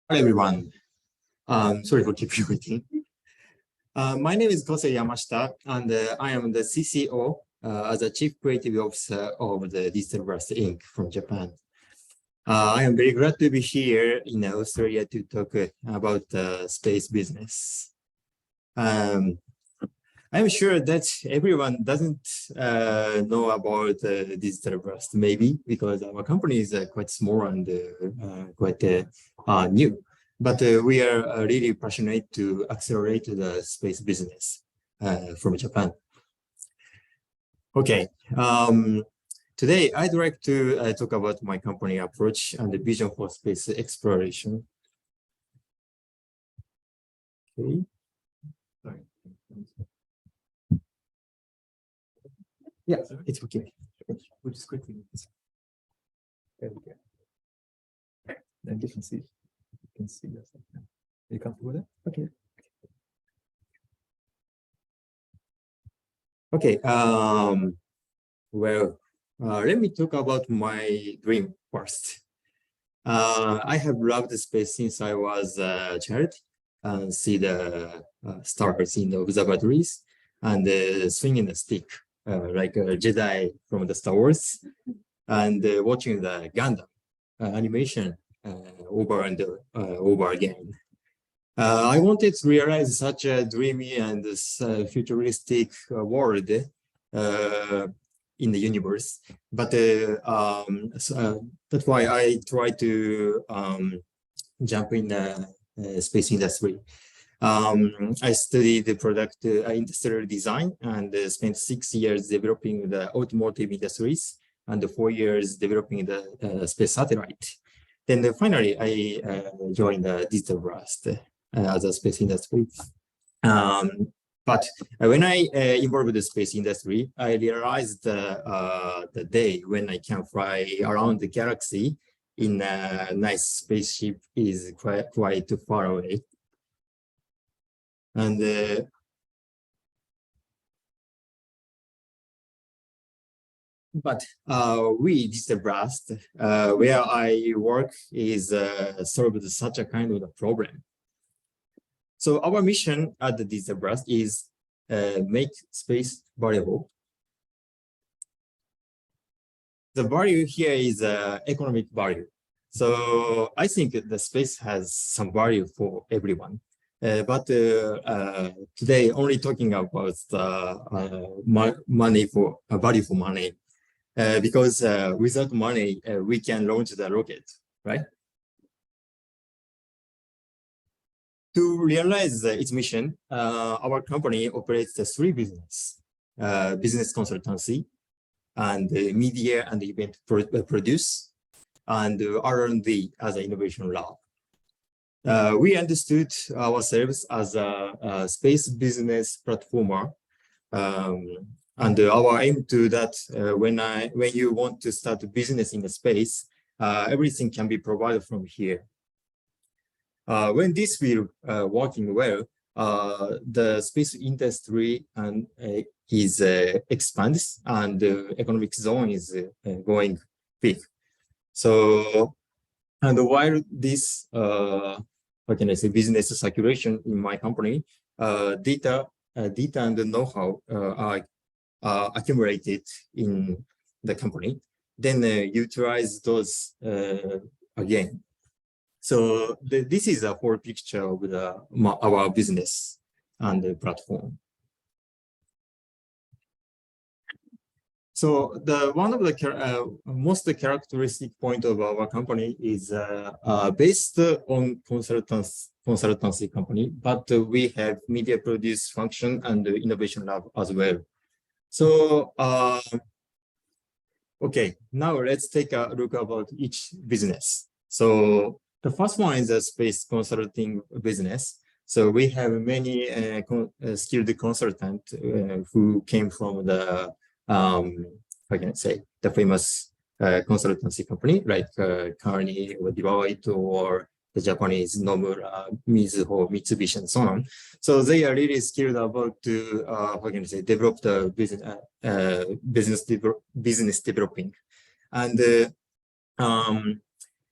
Hi, everyone. Sorry for keeping you waiting. My name is Kosei Yamashita, and I am the CCO as a Chief Creative Officer of the DigitalBlast Inc. from Japan. I am very glad to be here in Australia to talk about space business. I'm sure that everyone doesn't know about DigitalBlast, maybe because our company is quite small and quite new. But we are really passionate to accelerate the space business from Japan. Okay, today I'd like to talk about my company approach and the vision for space exploration. Okay. Sorry. Yeah, it's okay. We'll just quickly move this. There we go. Then you can see. You can see yourself now. Are you comfortable with that? Okay. Okay. Well, let me talk about my dream first. I have loved space since I was a child. See the stars in the observatories and swinging the stick. Like a Jedi from the Star Wars, and watching the Gundam animation over and over again. I wanted to realize such a dreamy and futuristic world in the universe, but that's why I try to jump in the space industry. I studied the product industrial design and spent 6 years developing the automotive industries and 4 years developing the space satellite. Then finally, I joined the DigitalBlast as a space industry. But when I involved the space industry, I realized the day when I can fly around the galaxy in a nice spaceship is quite far away. And but we DigitalBlast, where I work, is solved such a kind of a problem. So our mission at the DigitalBlast is make space valuable. The value here is economic value. So I think the space has some value for everyone. But today, only talking about money for value for money, because without money, we can launch the rocket, right? To realize its mission, our company operates the 3 business: business consultancy, and media and event produce, and R&D as an innovation lab. We understood ourselves as a space business platformer, and our aim to that when you want to start a business in the space, everything can be provided from here. When this will working well, the space industry is expands and the economic zone is going big. So, and while this what can I say, business circulation in my company, data and know-how are accumulated in the company, then utilize those again. So this is a whole picture of our business and the platform. So one of the most characteristic point of our company is based on consultancy company, but we have media produce function and innovation lab as well. So okay, now let's take a look about each business. So the first one is a space consulting business. So we have many skilled consultants who came from the how can I say, the famous consultancy company like Kearney or Deloitte or the Japanese Nomura, Mizuho, Mitsubishi, and so on. So they are really skilled about to how can I say, develop the business developing, and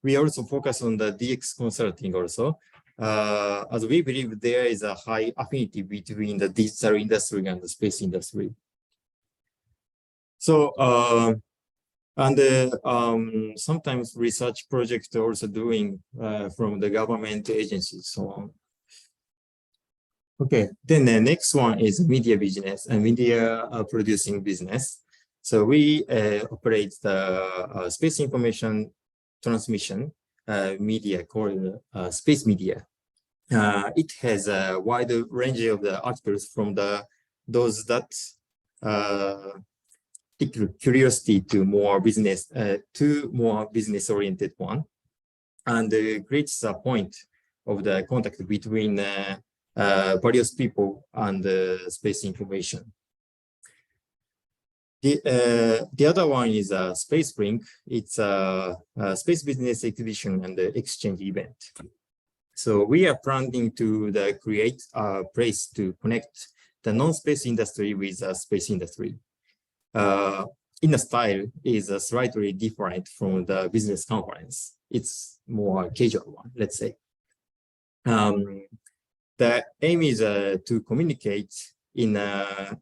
we also focus on the DX consulting also, as we believe there is a high affinity between the digital industry and the space industry. So, sometimes research projects also doing from the government agencies, so on. Okay, then the next one is media business and media producing business. So we operate the space information transmission media called space media. It has a wide range of the articles from those that pick curiosity to more business oriented one, and creates a point of the contact between various people and space information. The other one is Space Spring. It's a space business exhibition and exchange event. So we are planning to create a place to connect the non-space industry with the space industry. In a style is slightly different from the business conference. It's more casual one, let's say. The aim is to communicate in a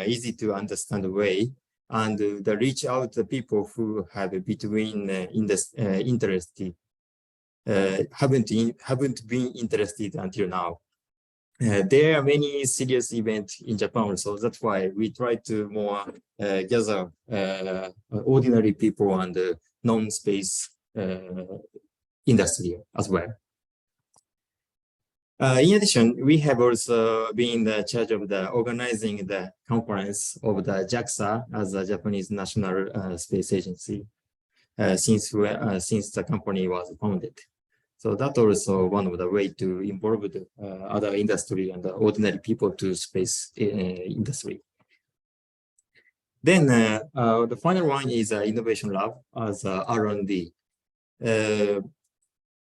easy to understand way, and reach out the people who have between haven't been interested until now. There are many serious events in Japan, so that's why we try to more gather ordinary people and non-space industry as well. In addition, we have also been in charge of organizing the conference of the JAXA as the Japanese National Space Agency since the company was founded. So that's also one of the ways to involve the other industry and the ordinary people to space industry. Then the final one is Innovation Lab as R&D.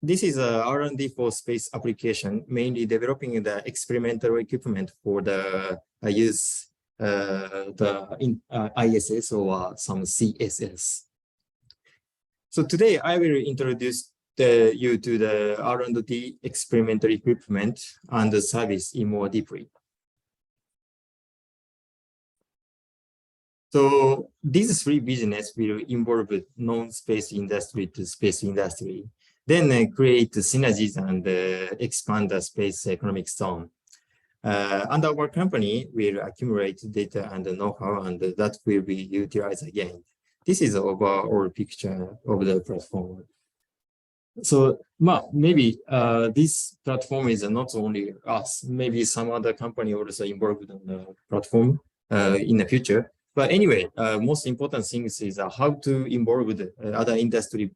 This is a R&D for space application, mainly developing the experimental equipment for the use the ISS or some CSS. So today I will introduce you to the R&D experimental equipment and the service in more deeply. So these three businesses will involve non-space industry to space industry, then create synergies and expand the space economic zone. And our company will accumulate data and know-how, and that will be utilized again. This is the overall picture of the platform. So maybe this platform is not only us, maybe some other company also involved in the platform in the future. But anyway, most important things is how to involve the other industry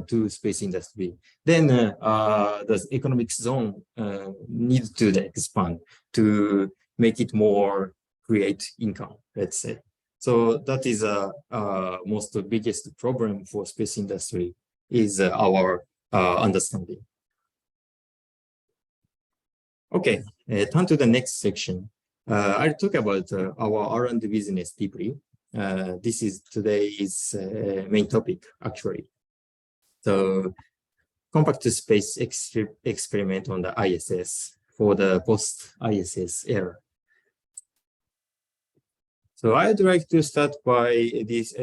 to space industry. Then the economic zone needs to expand to make it more create income, let's say. So that is most biggest problem for space industry is our understanding. Okay, turn to the next section. I'll talk about our R&D business deeply. This is today's main topic, actually. So, compact space experiment on the ISS for the post-ISS era. So I'd like to start by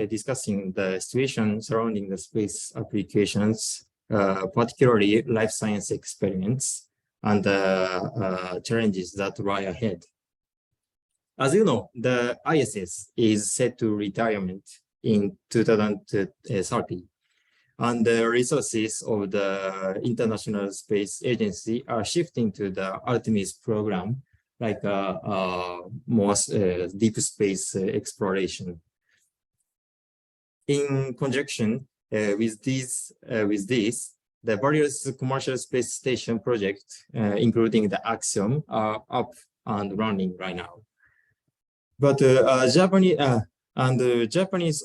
discussing the situation surrounding the space applications, particularly life science experiments and challenges that lie ahead. As you know, the ISS is set to retirement in 2030. And the resources of the International Space Agency are shifting to the Artemis program, like more deep space exploration. In conjunction with this, the various commercial space station projects, including the Axiom, are up and running right now. But Japanese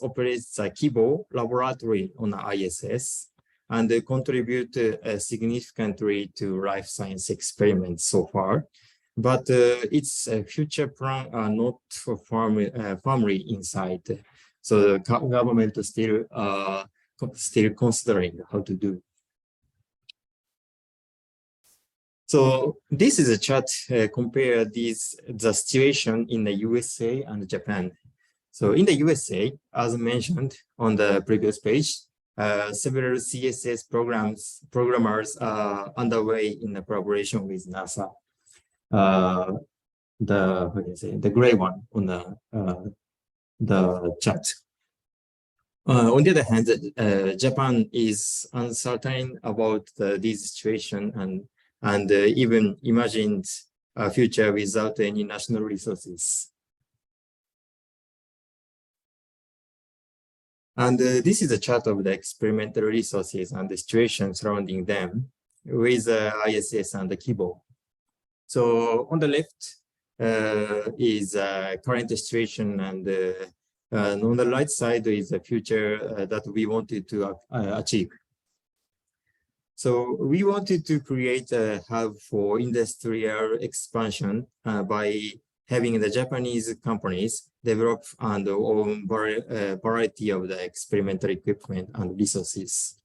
operates a Kibo laboratory on the ISS and contribute significantly to life science experiments so far. But its future plan are not firmly in sight. So the government is still considering how to do. So this is a chart compare the situation in the USA and Japan. So in the USA, as mentioned on the previous page, several CSS programmers are underway in the collaboration with NASA. The gray one on the chart. On the other hand, Japan is uncertain about this situation and even imagined a future without any national resources. And this is a chart of the experimental resources and the situation surrounding them with ISS and the Kibo. So on the left is current situation, and on the right side is the future that we wanted to achieve. So we wanted to create a hub for industrial expansion by having the Japanese companies develop and own variety of the experimental equipment and resources,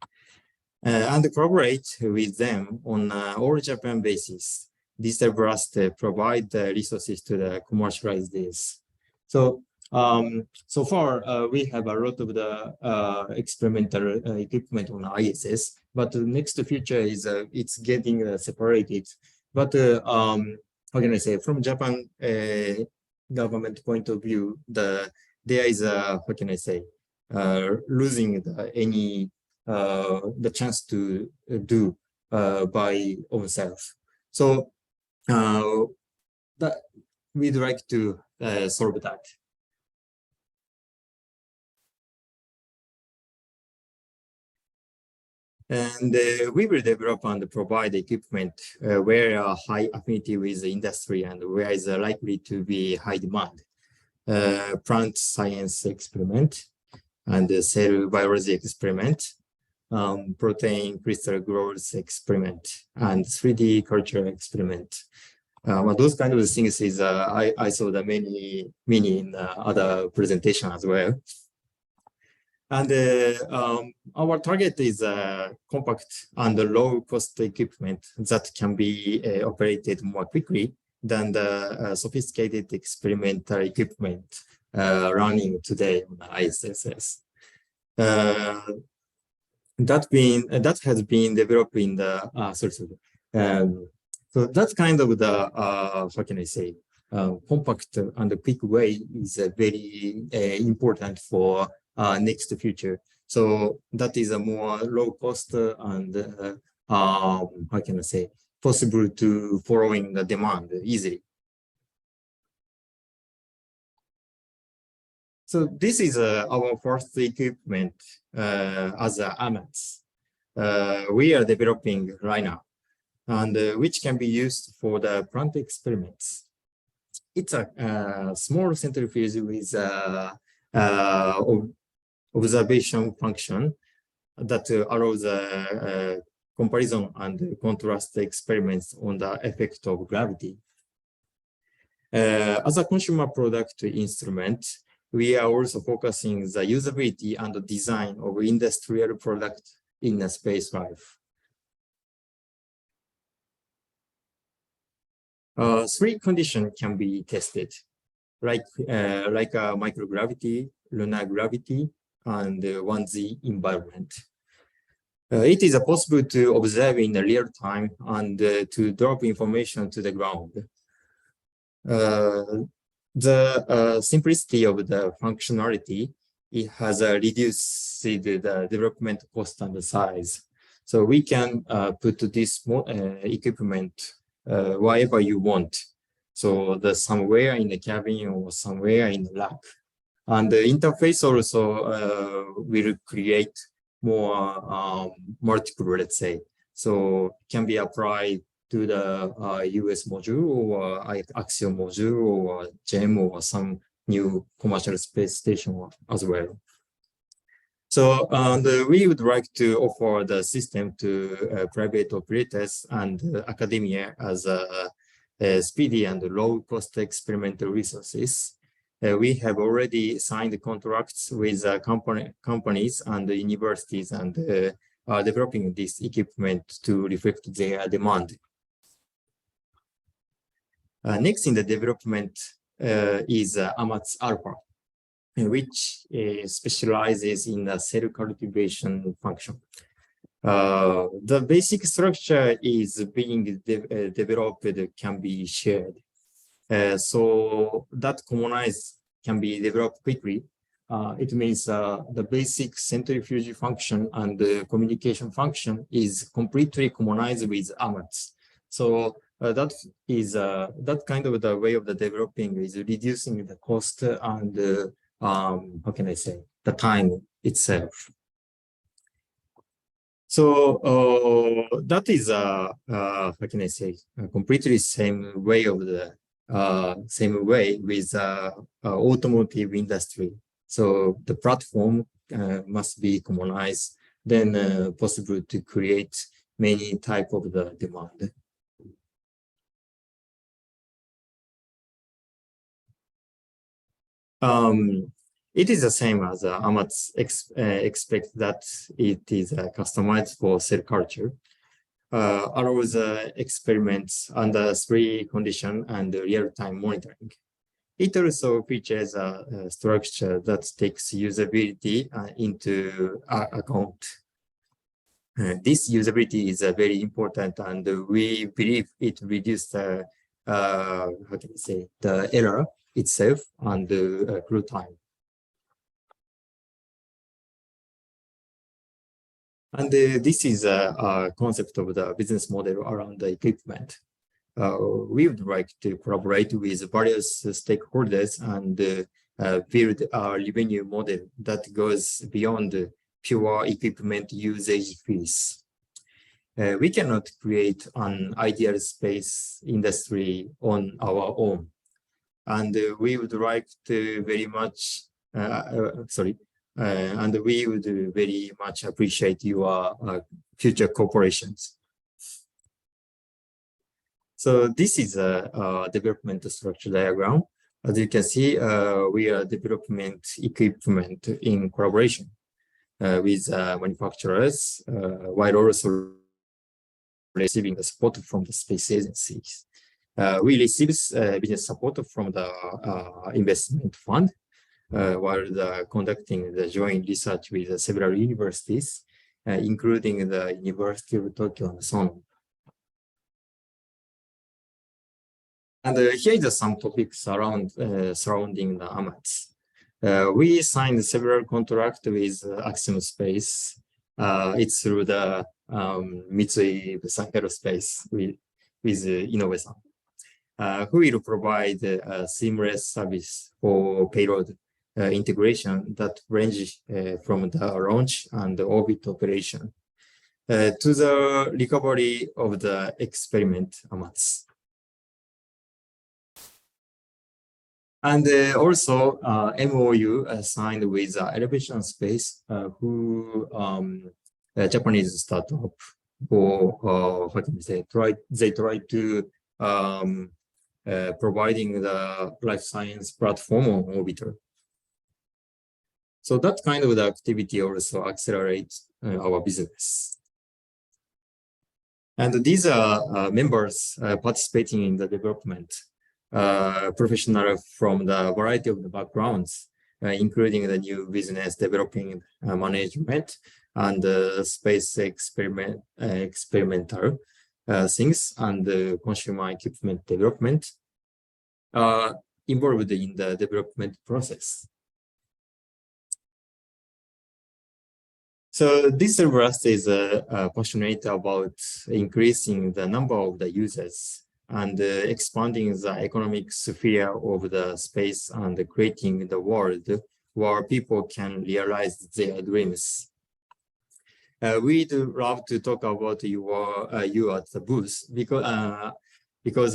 and collaborate with them on an all-Japan basis. DigitalBlast provide the resources to commercialize this. So so far, we have a lot of the experimental equipment on ISS, but the next future is it's getting separated. But how can I say, from Japan government point of view, there is a, how can I say, losing the chance to do by ourselves. So that we'd like to solve that. And we will develop and provide equipment where high affinity with the industry and where is likely to be high demand. Plant science experiment and cell biology experiment, protein crystal growth experiment, and 3D culture experiment. Well, those kind of things is I saw the many in other presentation as well. And our target is compact and low-cost equipment that can be operated more quickly than the sophisticated experimental equipment running today on the ISS. That has been developed in the so that's kind of the how can I say, compact and quick way is very important for next future. So that is a more low cost and how can I say, possible to following the demand easily. So this is our first equipment as AMATs. We are developing right now, and which can be used for the plant experiments. It's a small centrifuge with observation function that allows comparison and contrast experiments on the effect of gravity. As a consumer product instrument, we are also focusing the usability and the design of industrial product in the space life. 3 conditions can be tested, like microgravity, lunar gravity, and 1Z environment. It is possible to observe in real time and to drop information to the ground. The simplicity of the functionality, it has reduced the development cost and the size. So we can put this equipment wherever you want. So somewhere in the cabin or somewhere in the lab. And the interface also will create more multiple, let's say. So can be applied to the US module or Axiom module or GEM or some new commercial space station as well. So we would like to offer the system to private operators and academia as a speedy and low-cost experimental resources. We have already signed contracts with companies and universities and are developing this equipment to reflect their demand. Next in the development is AMATS Alpha, which specializes in the cell cultivation function. The basic structure is being developed can be shared. So that commonized can be developed quickly. It means the basic centrifuge function and the communication function is completely commonized with AMATS. So that is that kind of the way of the developing is reducing the cost and how can I say, the time itself. So that is how can I say, completely same way of the same way with automotive industry. So the platform must be commonized, then possible to create many type of the demand. It is the same as AMATS expect that it is customized for cell culture. Allows experiments under 3 conditions and real-time monitoring. It also features a structure that takes usability into account. This usability is very important, and we believe it reduces how can I say, the error itself and the crew time. And this is a concept of the business model around the equipment. We would like to collaborate with various stakeholders and build a revenue model that goes beyond pure equipment usage fees. We cannot create an ideal space industry on our own. And we would like to very much, and we would very much appreciate your future cooperations. So this is a development structure diagram. As you can see, we are developing equipment in collaboration with manufacturers, while also receiving the support from the space agencies. We receive business support from the investment fund, while conducting the joint research with several universities, including the University of Tokyo and so on. And here are some topics around surrounding the AMATS. We signed several contracts with Axiom Space. It's through the Mitsui Aerospace with Inoue-san, who will provide a seamless service for payload integration that ranges from the launch and the orbit operation to the recovery of the experiment AMATS. And also MOU signed with Elevation Space, who a Japanese startup, or what can we say? They try to providing the life science platform on orbiter. So that kind of the activity also accelerates our business. And these are members participating in the development. Professionals from the variety of the backgrounds, including the new business developing management and space experimental things and consumer equipment development are involved in the development process. So DigitalBlast is passionate about increasing the number of the users and expanding the economic sphere of the space and creating the world where people can realize their dreams. We'd love to talk about you at the booth because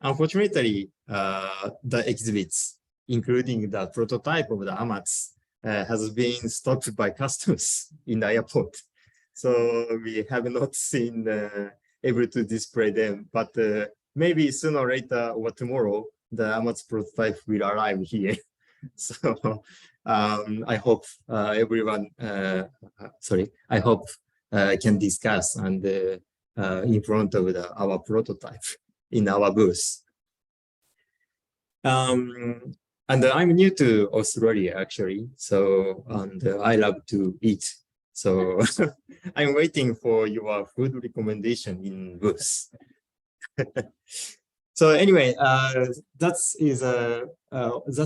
unfortunately, the exhibits, including the prototype of the AMATS, has been stopped by customs in the airport. So we have not seen able to display them, but maybe sooner or later or tomorrow, the Amatsu prototype will arrive here. So I hope everyone, I hope can discuss and in front of our prototype in our booth. And I'm new to Australia actually, so I love to eat. So I'm waiting for your food recommendation in booth. So anyway, that's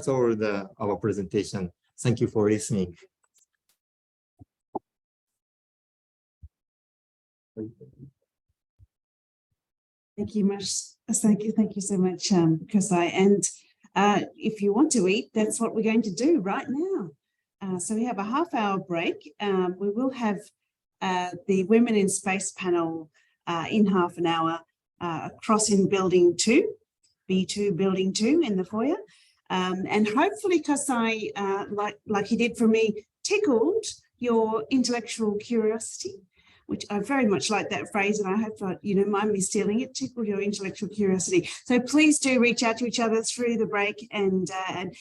all our presentation. Thank you for listening. Thank you much. Thank you so much, Kosei. And if you want to eat, that's what we're going to do right now. So we have a half-hour break. We will have the Women in Space panel in half an hour across in Building 2, B2 Building 2 in the foyer. And hopefully, Kosei, like he did for me, tickled your intellectual curiosity, which I very much like that phrase, and I hope you don't mind me stealing it, tickle your intellectual curiosity. So please do reach out to each other through the break and